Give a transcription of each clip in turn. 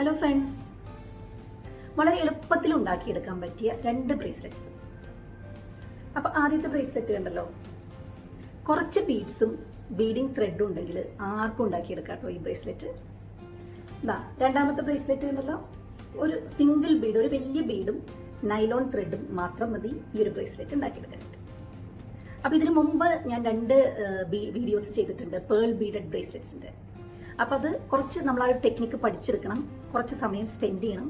Hello friends, വളരെ എളുപ്പത്തിൽ ഉണ്ടാക്കിയെടുക്കാൻ പറ്റിയ 2 ബ്രേസ്ലെറ്റ്സ്. അപ്പോൾ ആദ്യത്തെ ബ്രേസ്ലെറ്റ് കണ്ടല്ലോ, കുറച്ച് ബീഡ്സും ബീഡിങ് ത്രെഡും ഉണ്ടെങ്കിൽ ആർക്കും ഉണ്ടാക്കിയെടുക്കാം കേട്ടോ ഈ ബ്രേസ്ലെറ്റ്. രണ്ടാമത്തെ ബ്രേസ്ലെറ്റ് കണ്ടല്ലോ, ഒരു സിംഗിൾ ബീഡ്, ഒരു വലിയ ബീഡും നൈലോൺ ത്രെഡും മാത്രം മതി ഈ ഒരു ബ്രേസ്ലെറ്റ് ഉണ്ടാക്കിയെടുക്കാനായിട്ട്. അപ്പോൾ ഇതിനു മുമ്പ് ഞാൻ 2 വീഡിയോസ് ചെയ്തിട്ടുണ്ട് പേൾ ബീഡഡ് ബ്രേസ്ലെറ്റ്സിൻ്റെ. അപ്പോൾ അത് കുറച്ച് നമ്മൾ ആ ടെക്നിക്ക് പഠിച്ചെടുക്കണം, കുറച്ച് സമയം സ്പെൻഡ് ചെയ്യണം.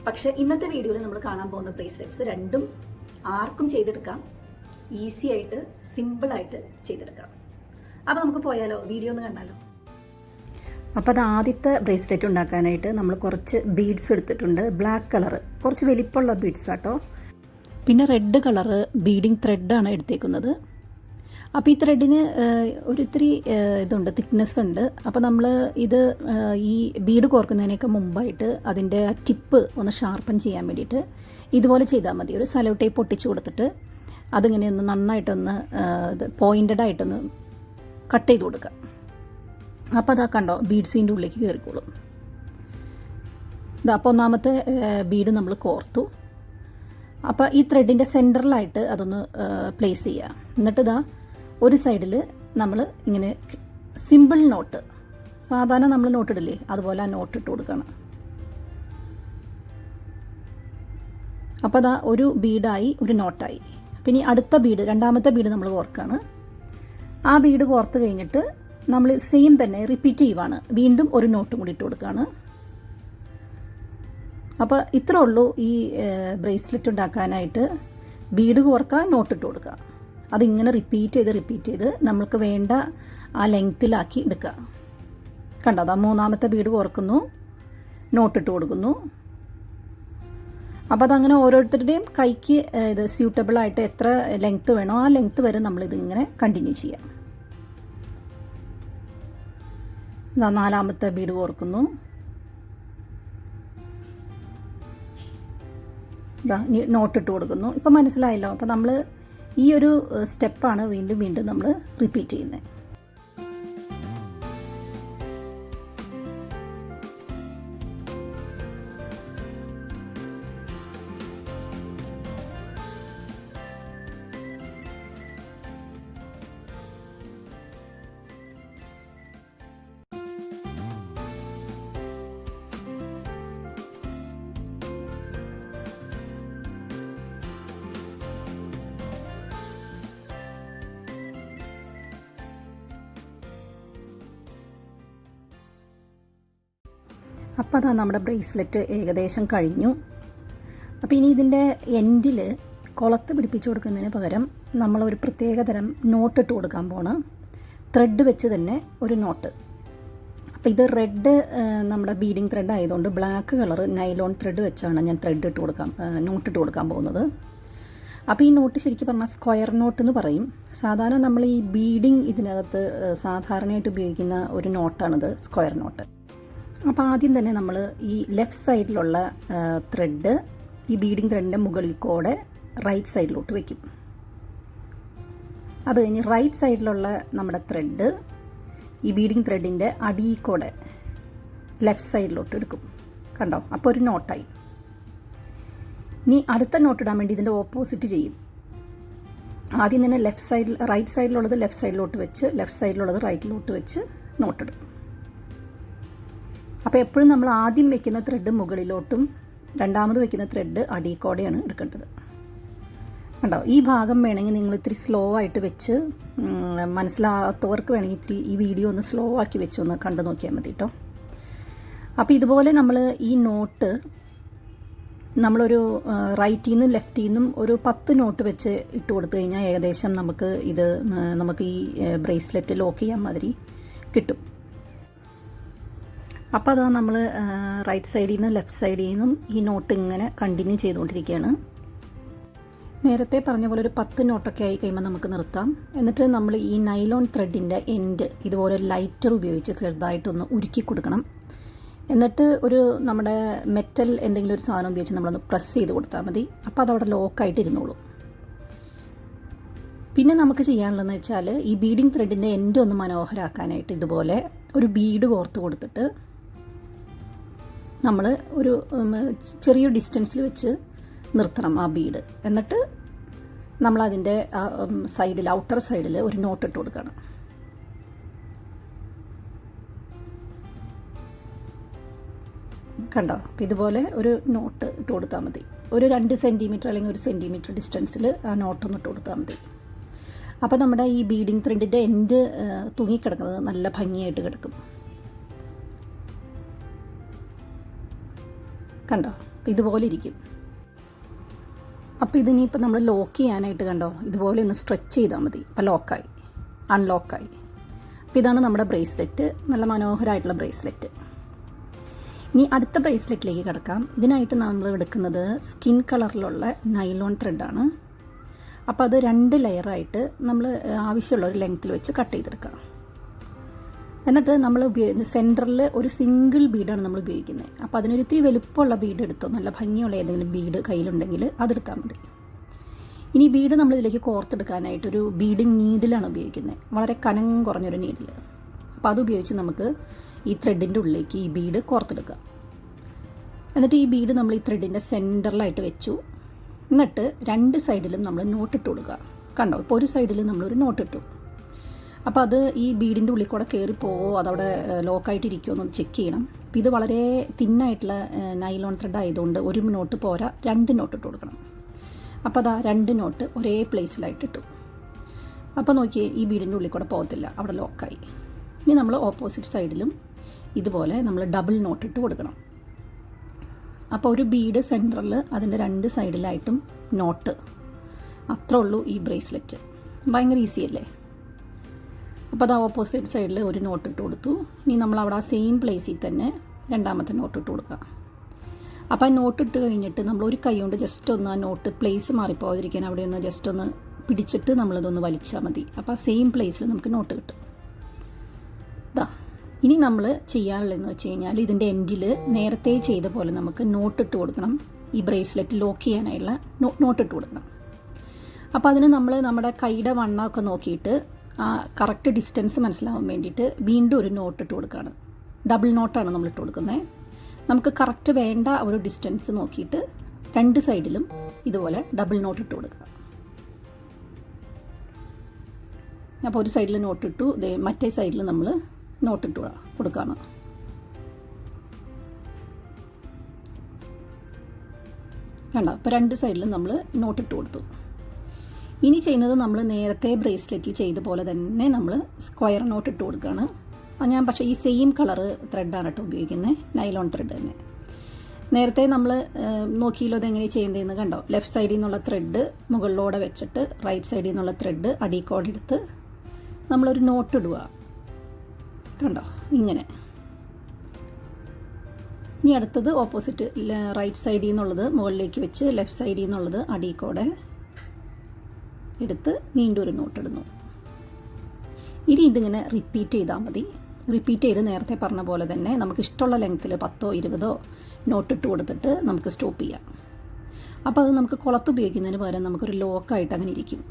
പക്ഷേ ഇന്നത്തെ വീഡിയോയിൽ നമ്മൾ കാണാൻ പോകുന്ന ബ്രേസ്ലെറ്റ്സ് രണ്ടും ആർക്കും ചെയ്തെടുക്കാം, ഈസി ആയിട്ട് സിമ്പിളായിട്ട് ചെയ്തെടുക്കാം. അപ്പോൾ നമുക്ക് പോയാലോ, വീഡിയോ ഒന്ന് കണ്ടാലോ. അപ്പോൾ അത് ആദ്യത്തെ ബ്രേസ്ലെറ്റ് ഉണ്ടാക്കാനായിട്ട് നമ്മൾ കുറച്ച് ബീഡ്സ് എടുത്തിട്ടുണ്ട്. ബ്ലാക്ക് കളറ്, കുറച്ച് വലിപ്പമുള്ള ബീഡ്സ് ആട്ടോ. പിന്നെ റെഡ് കളറ് ബീഡിങ് ത്രെഡാണ് എടുത്തേക്കുന്നത്. അപ്പോൾ ഈ ത്രെഡിന് ഒരു ഇത്തിരി ഇതുണ്ട്, തിക്നെസ് ഉണ്ട്. അപ്പോൾ നമ്മൾ ഇത് ഈ ബീഡ് കോർക്കുന്നതിനൊക്കെ മുമ്പായിട്ട് അതിൻ്റെ ആ ടിപ്പ് ഒന്ന് ഷാർപ്പൻ ചെയ്യാൻ വേണ്ടിയിട്ട് ഇതുപോലെ ചെയ്താൽ മതി. ഒരു സലോ ടേപ്പ് ഒട്ടിച്ച് കൊടുത്തിട്ട് അതിങ്ങനെ ഒന്ന് നന്നായിട്ടൊന്ന് പോയിൻറ്റഡ് ആയിട്ടൊന്ന് കട്ട് ചെയ്ത് കൊടുക്കുക. അപ്പോൾ അതാ കണ്ടോ, ബീഡ്സിൻ്റെ ഉള്ളിലേക്ക് കയറിക്കോളും. അപ്പോൾ ഒന്നാമത്തെ ബീഡ് നമ്മൾ കോർത്തു. അപ്പോൾ ഈ ത്രെഡിൻ്റെ സെൻറ്ററിലായിട്ട് അതൊന്ന് പ്ലേസ് ചെയ്യുക. എന്നിട്ട് ഇതാ ഒരു സൈഡിൽ നമ്മൾ ഇങ്ങനെ സിമ്പിൾ നോട്ട്, സാധാരണ നമ്മൾ നോട്ട് ഇടില്ലേ, അതുപോലെ ആ നോട്ട് ഇട്ട് കൊടുക്കണം. അപ്പോൾ അതാ ഒരു ബീഡായി, ഒരു നോട്ടായി. പിന്നെ അടുത്ത ബീഡ്, രണ്ടാമത്തെ ബീഡ് നമ്മൾ കോർക്കാണ്. ആ ബീഡ് കോർത്ത് കഴിഞ്ഞിട്ട് നമ്മൾ സെയിം തന്നെ റിപ്പീറ്റ് ചെയ്യുവാണ്. വീണ്ടും ഒരു നോട്ടും കൂടി ഇട്ട് കൊടുക്കുകയാണ്. അപ്പോൾ ഇത്രേ ഉള്ളൂ ഈ ബ്രേസ്ലെറ്റ് ഉണ്ടാക്കാനായിട്ട്. ബീഡ് കോർക്കുക, നോട്ടിട്ട് കൊടുക്കുക. അതിങ്ങനെ റിപ്പീറ്റ് ചെയ്ത് നമ്മൾക്ക് വേണ്ട ആ ലെങ്ത്തിലാക്കി എടുക്കുക. കണ്ടോ, അതാ മൂന്നാമത്തെ ബീഡ് കോർക്കുന്നു, നോട്ടിട്ട് കൊടുക്കുന്നു. അപ്പോൾ അതങ്ങനെ ഓരോരുത്തരുടെയും കൈക്ക് ഇത് സ്യൂട്ടബിളായിട്ട് എത്ര ലെങ്ത്ത് വേണോ ആ ലെങ്ത്ത് വരെ നമ്മളിതിങ്ങനെ കണ്ടിന്യൂ ചെയ്യാം. നാലാമത്തെ ബീഡ് കോർക്കുന്നു. നോട്ടിട്ട് കൊടുക്കുന്നു. ഇപ്പം മനസ്സിലായല്ലോ. അപ്പോൾ നമ്മൾ ഈ ഒരു സ്റ്റെപ്പാണ് വീണ്ടും നമ്മൾ റിപ്പീറ്റ് ചെയ്യുന്നത്. അപ്പോൾ അതാ നമ്മുടെ ബ്രേസ്ലെറ്റ് ഏകദേശം കഴിഞ്ഞു. അപ്പോൾ ഇനി ഇതിൻ്റെ എൻഡിൽ കുളത്ത് പിടിപ്പിച്ചു കൊടുക്കുന്നതിന് പകരം നമ്മളൊരു പ്രത്യേകതരം നോട്ട് ഇട്ട് കൊടുക്കാൻ പോകണം. ത്രെഡ് വെച്ച് തന്നെ ഒരു നോട്ട്. അപ്പോൾ ഇത് റെഡ് നമ്മുടെ ബീഡിങ് ത്രെഡ് ആയതുകൊണ്ട് ബ്ലാക്ക് കളർ നൈലോൺ ത്രെഡ് വെച്ചാണ് ഞാൻ നോട്ട് ഇട്ട് കൊടുക്കാൻ പോകുന്നത്. അപ്പോൾ ഈ നോട്ട് ശരിക്കും പറഞ്ഞാൽ സ്ക്വയർ നോട്ട് എന്ന് പറയും. സാധാരണ നമ്മൾ ഈ ബീഡിങ് ഇതിനകത്ത് സാധാരണയായിട്ട് ഉപയോഗിക്കുന്ന ഒരു നോട്ടാണിത്, സ്ക്വയർ നോട്ട്. അപ്പോൾ ആദ്യം തന്നെ നമ്മൾ ഈ ലെഫ്റ്റ് സൈഡിലുള്ള ത്രെഡ് ഈ ബീഡിങ് ത്രെഡിൻ്റെ മുകളിൽ കൂടെ റൈറ്റ് സൈഡിലോട്ട് വയ്ക്കും. അത് കഴിഞ്ഞ് റൈറ്റ് സൈഡിലുള്ള നമ്മുടെ ത്രെഡ് ഈ ബീഡിങ് ത്രെഡിൻ്റെ അടിയിൽ കൂടെ ലെഫ്റ്റ് സൈഡിലോട്ട് എടുക്കും. കണ്ടോ, അപ്പോൾ ഒരു നോട്ടായി. ഇനി അടുത്ത നോട്ട് ഇടാൻ വേണ്ടി ഇതിൻ്റെ ഓപ്പോസിറ്റ് ചെയ്യും. ആദ്യം തന്നെ റൈറ്റ് സൈഡിലുള്ളത് ലെഫ്റ്റ് സൈഡിലോട്ട് വെച്ച്, ലെഫ്റ്റ് സൈഡിലുള്ളത് റൈറ്റിലോട്ട് വെച്ച് നോട്ടിടും. അപ്പോൾ എപ്പോഴും നമ്മൾ ആദ്യം വെക്കുന്ന ത്രെഡ് മുകളിലോട്ടും രണ്ടാമത് വെക്കുന്ന ത്രെഡ് അടിയിൽക്കൂടെയാണ് എടുക്കേണ്ടത്. കണ്ടോ, ഈ ഭാഗം വേണമെങ്കിൽ നിങ്ങൾ ഇത്തിരി സ്ലോ ആയിട്ട് വെച്ച്, മനസ്സിലാകാത്തവർക്ക് വേണമെങ്കിൽ ഇത്തിരി ഈ വീഡിയോ ഒന്ന് സ്ലോ ആക്കി വെച്ച് ഒന്ന് കണ്ടു നോക്കിയാൽ മതി കേട്ടോ. അപ്പോൾ ഇതുപോലെ നമ്മൾ ഈ നോട്ട് നമ്മളൊരു റൈറ്റിൽ നിന്നും ലെഫ്റ്റിൽ നിന്നും ഒരു 10 നോട്ട് വെച്ച് ഇട്ട് കൊടുത്തു കഴിഞ്ഞാൽ ഏകദേശം നമുക്ക് ഈ ബ്രേസ്ലെറ്റ് ലോക്ക് ചെയ്യാൻ മാതിരി കിട്ടും. അപ്പോൾ അതാ നമ്മൾ റൈറ്റ് സൈഡിൽ നിന്നും ലെഫ്റ്റ് സൈഡിൽ നിന്നും ഈ നോട്ട് ഇങ്ങനെ കണ്ടിന്യൂ ചെയ്തുകൊണ്ടിരിക്കുകയാണ്. നേരത്തെ പറഞ്ഞ പോലെ ഒരു 10 നോട്ടൊക്കെ ആയി കഴിയുമ്പോൾ നമുക്ക് നിർത്താം. എന്നിട്ട് നമ്മൾ ഈ നൈലോൺ ത്രെഡിൻ്റെ എൻഡ് ഇതുപോലെ ലൈറ്റർ ഉപയോഗിച്ച് ചെറുതായിട്ടൊന്ന് ഉരുക്കി കൊടുക്കണം. എന്നിട്ട് നമ്മുടെ മെറ്റൽ എന്തെങ്കിലും ഒരു സാധനം ഉപയോഗിച്ച് നമ്മളൊന്ന് പ്രസ് ചെയ്ത് കൊടുത്താൽ മതി. അപ്പോൾ അതവിടെ ലോക്കായിട്ട് ഇരുന്നോളും. പിന്നെ നമുക്ക് ചെയ്യാനുള്ളതെന്ന് വെച്ചാൽ ഈ ബീഡിങ് ത്രെഡിൻ്റെ എൻഡ് ഒന്ന് മനോഹരമാക്കാനായിട്ട് ഇതുപോലെ ഒരു ബീഡ് കോർത്ത് കൊടുത്തിട്ട് നമ്മൾ ഒരു ചെറിയൊരു ഡിസ്റ്റൻസിൽ വെച്ച് നിർത്തണം ആ ബീഡ്. എന്നിട്ട് നമ്മളതിൻ്റെ സൈഡിൽ, ഔട്ടർ സൈഡിൽ ഒരു നോട്ട് ഇട്ട് കൊടുക്കണം. കണ്ടോ? അപ്പം ഇതുപോലെ ഒരു നോട്ട് ഇട്ട് കൊടുത്താൽ മതി. ഒരു 2 സെൻറ്റിമീറ്റർ അല്ലെങ്കിൽ 1 സെൻറ്റിമീറ്റർ ഡിസ്റ്റൻസിൽ ആ നോട്ടൊന്ന് ഇട്ട് കൊടുത്താൽ മതി. അപ്പോൾ നമ്മുടെ ഈ ബീഡിങ് ത്രെഡിൻ്റെ എൻഡ് തൂങ്ങിക്കിടക്കുന്നത് നല്ല ഭംഗിയായിട്ട് കിടക്കും. കണ്ടോ? ഇതുപോലെ ഇരിക്കും. അപ്പോൾ ഇതിനിപ്പോൾ നമ്മൾ ലോക്ക് ചെയ്യാനായിട്ട് കണ്ടോ, ഇതുപോലെ ഒന്ന് സ്ട്രെച്ച് ചെയ്താൽ മതി. അപ്പോൾ ലോക്കായി, അൺലോക്കായി. അപ്പോൾ ഇതാണ് നമ്മുടെ ബ്രേസ്ലെറ്റ്, നല്ല മനോഹരമായിട്ടുള്ള ബ്രേസ്ലെറ്റ്. ഇനി അടുത്ത ബ്രേസ്ലെറ്റിലേക്ക് കിടക്കാം. ഇതിനായിട്ട് നമ്മൾ എടുക്കുന്നത് സ്കിൻ കളറിലുള്ള നൈലോൺ ത്രെഡാണ്. അപ്പോൾ അത് 2 ലെയറായിട്ട് നമ്മൾ ആവശ്യമുള്ള ഒരു ലെങ്ത്തിൽ വെച്ച് കട്ട് ചെയ്തെടുക്കാം. എന്നിട്ട് നമ്മൾ സെൻറ്ററിൽ ഒരു സിംഗിൾ ബീഡാണ് നമ്മൾ ഉപയോഗിക്കുന്നത്. അപ്പോൾ അതിനൊരു ഇത്തിരി വലുപ്പമുള്ള ബീഡ് എടുത്തോ, നല്ല ഭംഗിയുള്ള ഏതെങ്കിലും ബീഡ് കയ്യിലുണ്ടെങ്കിൽ അതെടുത്താൽ മതി. ഇനി ബീഡ് നമ്മളിതിലേക്ക് കോർത്തെടുക്കാനായിട്ടൊരു ബീഡിങ് നീഡിലാണ് ഉപയോഗിക്കുന്നത്, വളരെ കനം കുറഞ്ഞൊരു നീഡിൽ. അപ്പോൾ അതുപയോഗിച്ച് നമുക്ക് ഈ ത്രെഡിൻ്റെ ഉള്ളിലേക്ക് ഈ ബീഡ് കോർത്തെടുക്കാം. എന്നിട്ട് ഈ ബീഡ് നമ്മൾ ഈ ത്രെഡിൻ്റെ സെൻറ്ററിലായിട്ട് വെച്ചു. എന്നിട്ട് 2 സൈഡിലും നമ്മൾ നോട്ടിട്ട് കൊടുക്കുക. കണ്ടോ? ഇപ്പോൾ ഒരു സൈഡിൽ നമ്മളൊരു നോട്ടിട്ടു. അപ്പോൾ അത് ഈ ബീഡിൻ്റെ ഉള്ളിൽ കൂടെ കയറിപ്പോവോ, അതവിടെ ലോക്കായിട്ടിരിക്കുമോ എന്നൊന്ന് ചെക്ക് ചെയ്യണം. അപ്പോൾ ഇത് വളരെ തിന്നായിട്ടുള്ള നൈലോൺ ത്രെഡ് ആയതുകൊണ്ട് 1 നോട്ട് പോരാ, 2 നോട്ട് ഇട്ട് കൊടുക്കണം. അപ്പോൾ അതാ 2 നോട്ട് ഒരേ പ്ലേസിലായിട്ടിട്ടു. അപ്പോൾ നോക്കിയേ, ഈ ബീഡിൻ്റെ ഉള്ളിൽ കൂടെ പോകത്തില്ല, അവിടെ ലോക്കായി. ഇനി നമ്മൾ ഓപ്പോസിറ്റ് സൈഡിലും ഇതുപോലെ നമ്മൾ ഡബിൾ നോട്ട് ഇട്ട് കൊടുക്കണം. അപ്പോൾ ഒരു ബീഡ് സെൻറ്ററിൽ അതിൻ്റെ 2 സൈഡിലായിട്ടും നോട്ട്. അത്രേ ഉള്ളൂ ഈ ബ്രേസ്ലെറ്റ്. ഭയങ്കര ഈസി അല്ലേ? അപ്പോൾ അത് ഓപ്പോസിറ്റ് സൈഡിൽ ഒരു നോട്ട് ഇട്ട് കൊടുത്തു. ഇനി നമ്മൾ അവിടെ ആ സെയിം പ്ലേസിൽ തന്നെ 2ാമത്തെ നോട്ട് ഇട്ട് കൊടുക്കുക. അപ്പോൾ ആ നോട്ട് ഇട്ട് കഴിഞ്ഞിട്ട് നമ്മൾ ഒരു കൈ കൊണ്ട് ജസ്റ്റ് ഒന്ന് ആ നോട്ട് പ്ലേസ് മാറിപ്പോകാതിരിക്കാൻ അവിടെ ഒന്ന് ജസ്റ്റ് ഒന്ന് പിടിച്ചിട്ട് നമ്മളിതൊന്ന് വലിച്ചാൽ മതി. അപ്പോൾ ആ സെയിം പ്ലേസിൽ നമുക്ക് നോട്ട് കിട്ടും. ഇനി നമ്മൾ ചെയ്യാനുള്ളതെന്ന് വെച്ച് കഴിഞ്ഞാൽ ഇതിൻ്റെ എൻഡിൽ നേരത്തെ ചെയ്ത പോലെ നമുക്ക് നോട്ടിട്ട് കൊടുക്കണം. ഈ ബ്രേസ്ലെറ്റ് ലോക്ക് ചെയ്യാനായുള്ള നോട്ടിട്ട് കൊടുക്കണം. അപ്പോൾ അതിന് നമ്മൾ നമ്മുടെ കൈയുടെ വണ്ണമൊക്കെ നോക്കിയിട്ട് ആ കറക്റ്റ് ഡിസ്റ്റൻസ് മനസ്സിലാവാൻ വേണ്ടിയിട്ട് വീണ്ടും ഒരു നോട്ടിട്ട് കൊടുക്കുകയാണ്. ഡബിൾ നോട്ടാണ് നമ്മൾ ഇട്ട് കൊടുക്കുന്നത്. നമുക്ക് കറക്റ്റ് വേണ്ട ഒരു ഡിസ്റ്റൻസ് നോക്കിയിട്ട് 2 സൈഡിലും ഇതുപോലെ ഡബിൾ നോട്ട് ഇട്ട് കൊടുക്കുക. അപ്പോൾ ഒരു സൈഡിൽ നോട്ടിട്ടു, മറ്റേ സൈഡിൽ നമ്മൾ നോട്ടിട്ട് കൊടുക്കുകയാണ്. കണ്ടോ? അപ്പോൾ 2 സൈഡിലും നമ്മൾ നോട്ടിട്ട് കൊടുത്തു. ഇനി ചെയ്യുന്നത് നമ്മൾ നേരത്തെ ബ്രേസ്ലെറ്റിൽ ചെയ്ത പോലെ തന്നെ നമ്മൾ സ്ക്വയർ നോട്ട് ഇട്ട് കൊടുക്കുകയാണ്. ഞാൻ പക്ഷേ ഈ സെയിം കളറ് ത്രെഡാണ് കേട്ടോ ഉപയോഗിക്കുന്നത്, നൈലോൺ ത്രെഡ് തന്നെ. നേരത്തെ നമ്മൾ നോക്കിയല്ലോ അതെങ്ങനെ ചെയ്യേണ്ടതെന്ന്. കണ്ടോ? ലെഫ്റ്റ് സൈഡിൽ നിന്നുള്ള ത്രെഡ് മുകളിലൂടെ വെച്ചിട്ട് റൈറ്റ് സൈഡിൽ നിന്നുള്ള ത്രെഡ് അടിക്കോടെടുത്ത് നമ്മളൊരു നോട്ട് ഇടുക. കണ്ടോ? ഇങ്ങനെ. ഇനി അടുത്തത് ഓപ്പോസിറ്റ് റൈറ്റ് സൈഡിൽ നിന്നുള്ളത് മുകളിലേക്ക് വെച്ച് ലെഫ്റ്റ് സൈഡിൽ നിന്നുള്ളത് അടിക്കോടെ എടുത്ത് വീണ്ടും ഒരു നോട്ട് ഇടുന്നു. ഇനി ഇതിങ്ങനെ റിപ്പീറ്റ് ചെയ്താൽ മതി. റിപ്പീറ്റ് ചെയ്ത് നേരത്തെ പറഞ്ഞ പോലെ തന്നെ നമുക്ക് ഇഷ്ടമുള്ള ലെങ്ത്തിൽ 10ഓ 20ഓ നോട്ടിട്ട് കൊടുത്തിട്ട് നമുക്ക് സ്റ്റോപ്പ് ചെയ്യാം. അപ്പോൾ അത് നമുക്ക് കുളത്ത് ഉപയോഗിക്കുന്നതിന് പകരം നമുക്കൊരു ലോക്കായിട്ട് അങ്ങനെ ഇരിക്കും.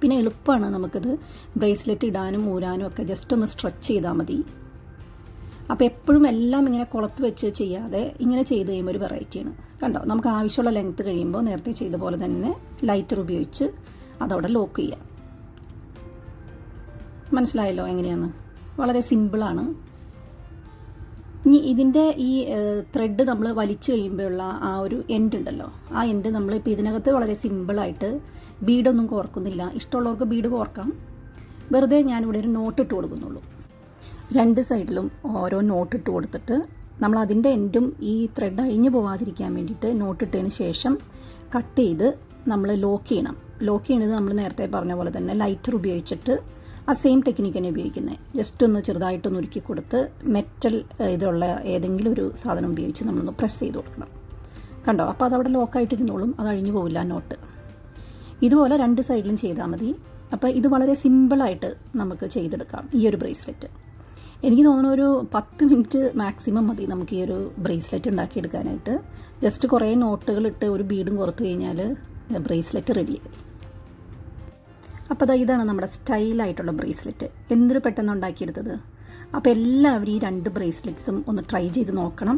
പിന്നെ എളുപ്പമാണ് നമുക്കിത് ബ്രേസ്ലെറ്റ് ഇടാനും ഊരാനും ഒക്കെ ജസ്റ്റ് ഒന്ന് സ്ട്രെച്ച് ചെയ്താൽ മതി. അപ്പോൾ എപ്പോഴും എല്ലാം ഇങ്ങനെ കുളത്ത് വെച്ച് ചെയ്യാതെ ഇങ്ങനെ ചെയ്ത് കഴിയുമ്പോൾ ഒരു വെറൈറ്റിയാണ്. കണ്ടോ? നമുക്ക് ആവശ്യമുള്ള ലെങ്ത്ത് കഴിയുമ്പോൾ നേരത്തെ ചെയ്ത പോലെ തന്നെ ലൈറ്റർ ഉപയോഗിച്ച് അതവിടെ ലോക്ക് ചെയ്യാം. മനസ്സിലായല്ലോ എങ്ങനെയാണ്? വളരെ സിമ്പിളാണ്. ഇനി ഇതിൻ്റെ ഈ ത്രെഡ് നമ്മൾ വലിച്ചു കഴിയുമ്പോഴുള്ള ആ ഒരു എൻഡ് ഉണ്ടല്ലോ, ആ എൻഡ് നമ്മളിപ്പോൾ ഇതിനകത്ത് വളരെ സിമ്പിളായിട്ട് ബീഡൊന്നും കോർക്കുന്നില്ല. ഇഷ്ടമുള്ളവർക്ക് ബീഡ് കോർക്കാം. വെറുതെ ഞാനിവിടെ ഒരു നോട്ട് ഇട്ട് കൊടുക്കുന്നുള്ളൂ. 2 സൈഡിലും ഓരോ നോട്ട് ഇട്ട് കൊടുത്തിട്ട് നമ്മൾ അതിൻ്റെ എൻഡും ഈ ത്രെഡ് അഴിഞ്ഞു പോകാതിരിക്കാൻ വേണ്ടിയിട്ട് നോട്ടിട്ടതിന് ശേഷം കട്ട് ചെയ്ത് നമ്മൾ ലോക്ക് ചെയ്യണം. ലോക്ക് ചെയ്യുന്നത് നമ്മൾ നേരത്തെ പറഞ്ഞ പോലെ തന്നെ ലൈറ്റർ ഉപയോഗിച്ചിട്ട് ആ സെയിം ടെക്നിക്ക് തന്നെ ഉപയോഗിക്കുന്നത്. ജസ്റ്റ് ഒന്ന് ചെറുതായിട്ടൊന്ന് ഉരുക്കി കൊടുത്ത് മെറ്റൽ ഇതുള്ള ഏതെങ്കിലും ഒരു സാധനം ഉപയോഗിച്ച് നമ്മളൊന്ന് പ്രസ് ചെയ്ത് കൊടുക്കണം. കണ്ടോ? അപ്പോൾ അതവിടെ ലോക്കായിട്ടിരുന്നോളും, അത് അഴിഞ്ഞു പോവില്ല നോട്ട്. ഇതുപോലെ 2 സൈഡിലും ചെയ്താൽ മതി. അപ്പോൾ ഇത് വളരെ സിമ്പിളായിട്ട് നമുക്ക് ചെയ്തെടുക്കാം ഈ ഒരു ബ്രേസ്ലെറ്റ്. എനിക്ക് തോന്നുന്നു ഒരു 10 മിനിറ്റ് മാക്സിമം മതി നമുക്ക് ഈ ഒരു ബ്രേസ്ലെറ്റ് ഉണ്ടാക്കിയെടുക്കാനായിട്ട്. ജസ്റ്റ് കുറേ നോട്ടുകളിട്ട് ഒരു ബീഡും കോർത്ത് കഴിഞ്ഞാൽ ബ്രേസ്ലെറ്റ് റെഡിയായി. അപ്പോൾ ഇതാണ് നമ്മുടെ സ്റ്റൈലായിട്ടുള്ള ബ്രേസ്ലെറ്റ്. എന്തൊരു പെട്ടെന്ന് ഉണ്ടാക്കിയെടുത്തത്. അപ്പോൾ എല്ലാവരും ഈ 2 ബ്രേസ്ലെറ്റ്സും ഒന്ന് ട്രൈ ചെയ്ത് നോക്കണം.